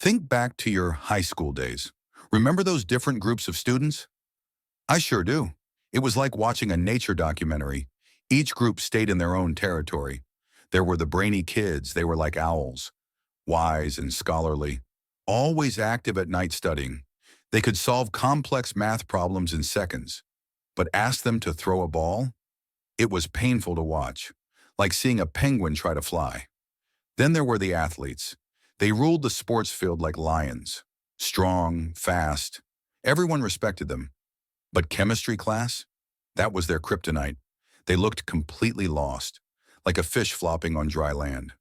Think back to your high school days. Remember those different groups of students? I sure do. It was like watching a nature documentary. Each group stayed in their own territory. There were the brainy kids, they were like owls, wise and scholarly, always active at night studying. They could solve complex math problems in seconds. But ask them to throw a ball? It was painful to watch, like seeing a penguin try to fly. Then there were the athletes. They ruled the sports field like lions. Strong, fast. Everyone respected them. But chemistry class? That was their kryptonite. They looked completely lost, like a fish flopping on dry land.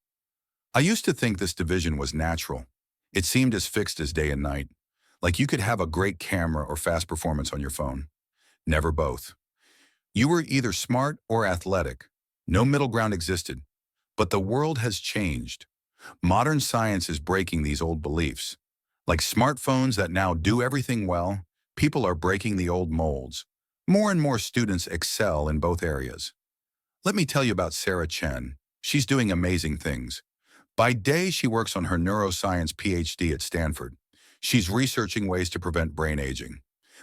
I used to think this division was natural. It seemed as fixed as day and night, like you could have a great camera or fast performance on your phone. Never both. You were either smart or athletic. No middle ground existed. But the world has changed. Modern science is breaking these old beliefs. Like smartphones that now do everything well, people are breaking the old molds. More and more students excel in both areas. Let me tell you about Sarah Chen. She's doing amazing things. By day, she works on her neuroscience PhD at Stanford. She's researching ways to prevent brain aging.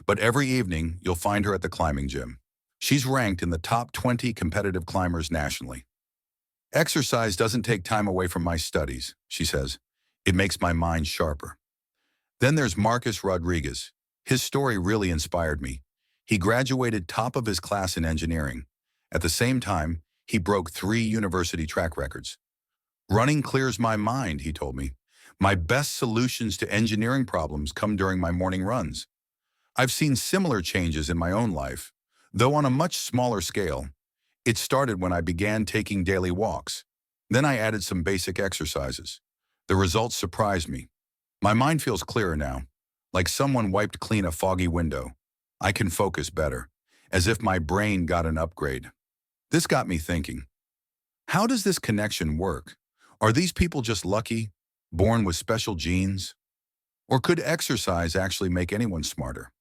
But every evening, you'll find her at the climbing gym. She's ranked in the top 20 competitive climbers nationally. Exercise doesn't take time away from my studies, she says. It makes my mind sharper. Then there's Marcus Rodriguez. His story really inspired me. He graduated top of his class in engineering. At the same time, he broke 3 university track records. Running clears my mind, he told me. My best solutions to engineering problems come during my morning runs. I've seen similar changes in my own life, though on a much smaller scale. It started when I began taking daily walks. Then I added some basic exercises. The results surprised me. My mind feels clearer now, like someone wiped clean a foggy window. I can focus better, as if my brain got an upgrade. This got me thinking, how does this connection work? Are these people just lucky, born with special genes? Or could exercise actually make anyone smarter?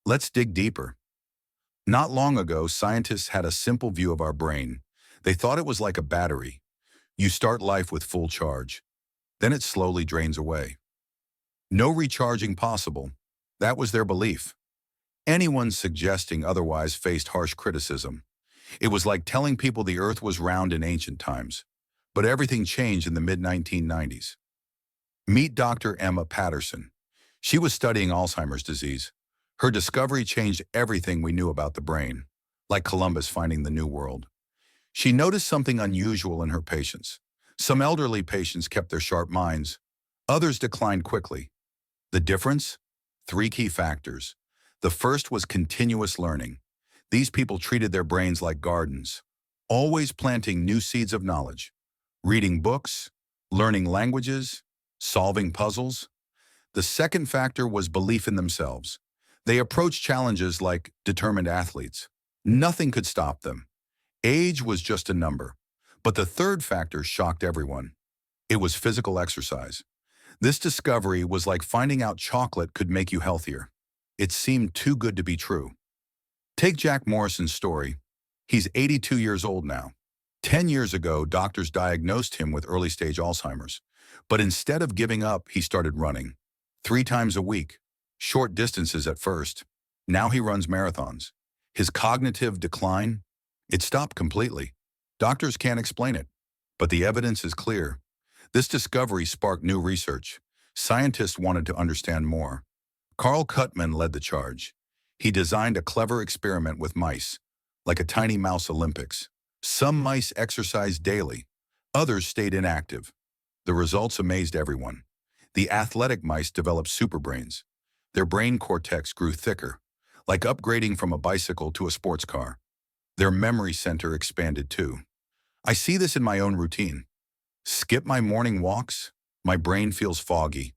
Let's dig deeper. Not long ago, scientists had a simple view of our brain. They thought it was like a battery. You start life with full charge. Then it slowly drains away. No recharging possible. That was their belief. Anyone suggesting otherwise faced harsh criticism. It was like telling people the earth was round in ancient times. But everything changed in the mid-1990s. Meet Dr. Emma Patterson. She was studying Alzheimer's disease. Her discovery changed everything we knew about the brain, like Columbus finding the New World. She noticed something unusual in her patients. Some elderly patients kept their sharp minds. Others declined quickly. The difference? 3 key factors. The first was continuous learning. These people treated their brains like gardens, always planting new seeds of knowledge, reading books, learning languages, solving puzzles. The second factor was belief in themselves. They approached challenges like determined athletes. Nothing could stop them. Age was just a number. But the third factor shocked everyone. It was physical exercise. This discovery was like finding out chocolate could make you healthier. It seemed too good to be true. Take Jack Morrison's story. He's 82 years old now. 10 years ago, doctors diagnosed him with early-stage Alzheimer's. But instead of giving up, he started running. 3 times a week. Short distances at first. Now he runs marathons. His cognitive decline? It stopped completely. Doctors can't explain it. But the evidence is clear. This discovery sparked new research. Scientists wanted to understand more. Carl Kuttman led the charge. He designed a clever experiment with mice, like a tiny mouse Olympics. Some mice exercised daily. Others stayed inactive. The results amazed everyone. The athletic mice developed superbrains. Their brain cortex grew thicker, like upgrading from a bicycle to a sports car. Their memory center expanded too. I see this in my own routine. Skip my morning walks, my brain feels foggy,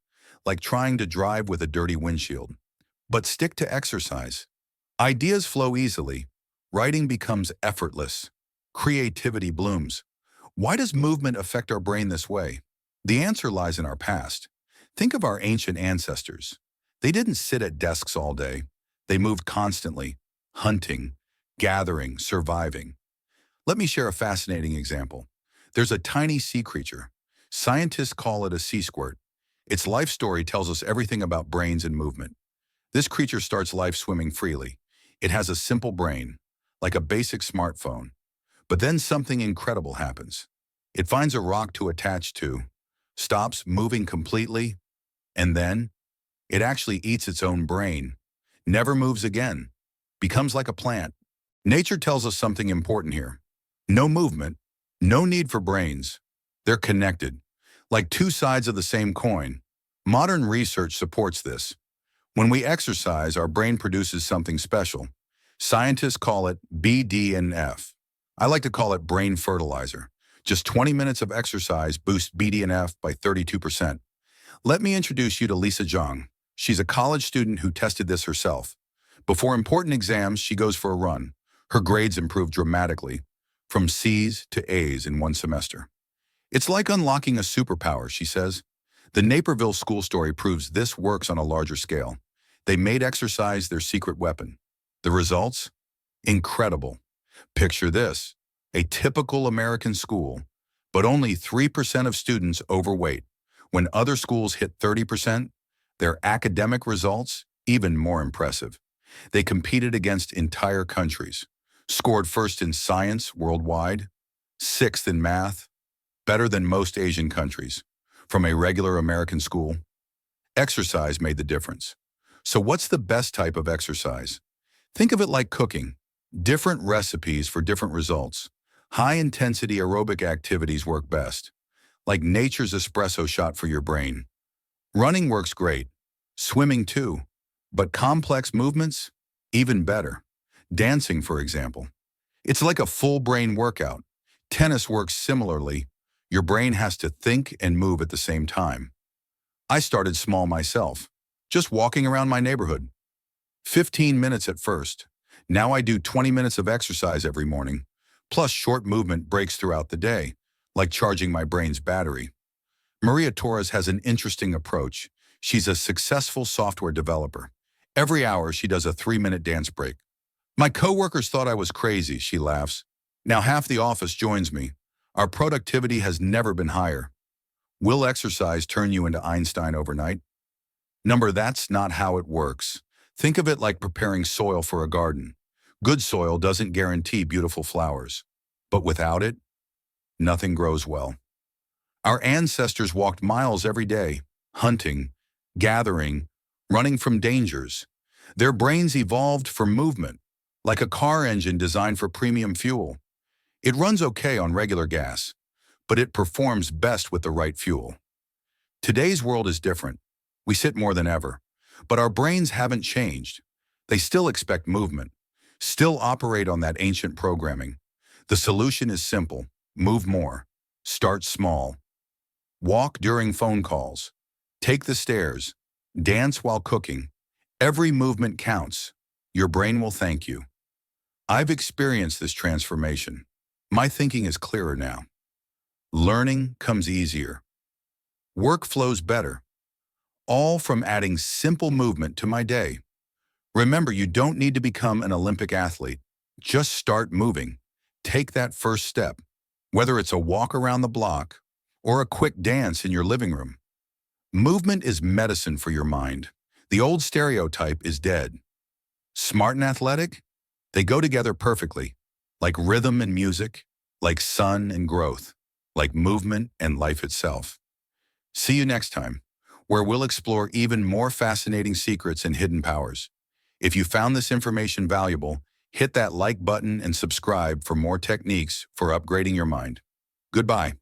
like trying to drive with a dirty windshield. But stick to exercise. Ideas flow easily. Writing becomes effortless. Creativity blooms. Why does movement affect our brain this way? The answer lies in our past. Think of our ancient ancestors. They didn't sit at desks all day. They moved constantly, hunting, gathering, surviving. Let me share a fascinating example. There's a tiny sea creature. Scientists call it a sea squirt. Its life story tells us everything about brains and movement. This creature starts life swimming freely. It has a simple brain, like a basic smartphone. But then something incredible happens. It finds a rock to attach to, stops moving completely, and then it actually eats its own brain, never moves again, becomes like a plant. Nature tells us something important here. No movement, no need for brains. They're connected, like two sides of the same coin. Modern research supports this. When we exercise, our brain produces something special. Scientists call it BDNF. I like to call it brain fertilizer. Just 20 minutes of exercise boosts BDNF by 32%. Let me introduce you to Lisa Zhang. She's a college student who tested this herself. Before important exams, she goes for a run. Her grades improve dramatically, from C's to A's in one semester. It's like unlocking a superpower, she says. The Naperville school story proves this works on a larger scale. They made exercise their secret weapon. The results? Incredible. Picture this, a typical American school, but only 3% of students overweight. When other schools hit 30%, their academic results, even more impressive. They competed against entire countries, scored first in science worldwide, sixth in math, better than most Asian countries. From a regular American school, exercise made the difference. So what's the best type of exercise? Think of it like cooking. Different recipes for different results. High-intensity aerobic activities work best, like nature's espresso shot for your brain. Running works great, swimming too, but complex movements, even better. Dancing, for example. It's like a full brain workout. Tennis works similarly. Your brain has to think and move at the same time. I started small myself, just walking around my neighborhood. 15 minutes at first. Now I do 20 minutes of exercise every morning, plus short movement breaks throughout the day, like charging my brain's battery. Maria Torres has an interesting approach. She's a successful software developer. Every hour she does a 3-minute dance break. My coworkers thought I was crazy, she laughs. Now half the office joins me. Our productivity has never been higher. Will exercise turn you into Einstein overnight? That's not how it works. Think of it like preparing soil for a garden. Good soil doesn't guarantee beautiful flowers. But without it, nothing grows well. Our ancestors walked miles every day, hunting, gathering, running from dangers. Their brains evolved for movement, like a car engine designed for premium fuel. It runs okay on regular gas, but it performs best with the right fuel. Today's world is different. We sit more than ever, but our brains haven't changed. They still expect movement, still operate on that ancient programming. The solution is simple. Move more. Start small. Walk during phone calls. Take the stairs. Dance while cooking. Every movement counts. Your brain will thank you. I've experienced this transformation. My thinking is clearer now. Learning comes easier. Work flows better. All from adding simple movement to my day. Remember, you don't need to become an Olympic athlete. Just start moving. Take that first step, whether it's a walk around the block or a quick dance in your living room. Movement is medicine for your mind. The old stereotype is dead. Smart and athletic? They go together perfectly, like rhythm and music, like sun and growth, like movement and life itself. See you next time, where we'll explore even more fascinating secrets and hidden powers. If you found this information valuable, hit that like button and subscribe for more techniques for upgrading your mind. Goodbye.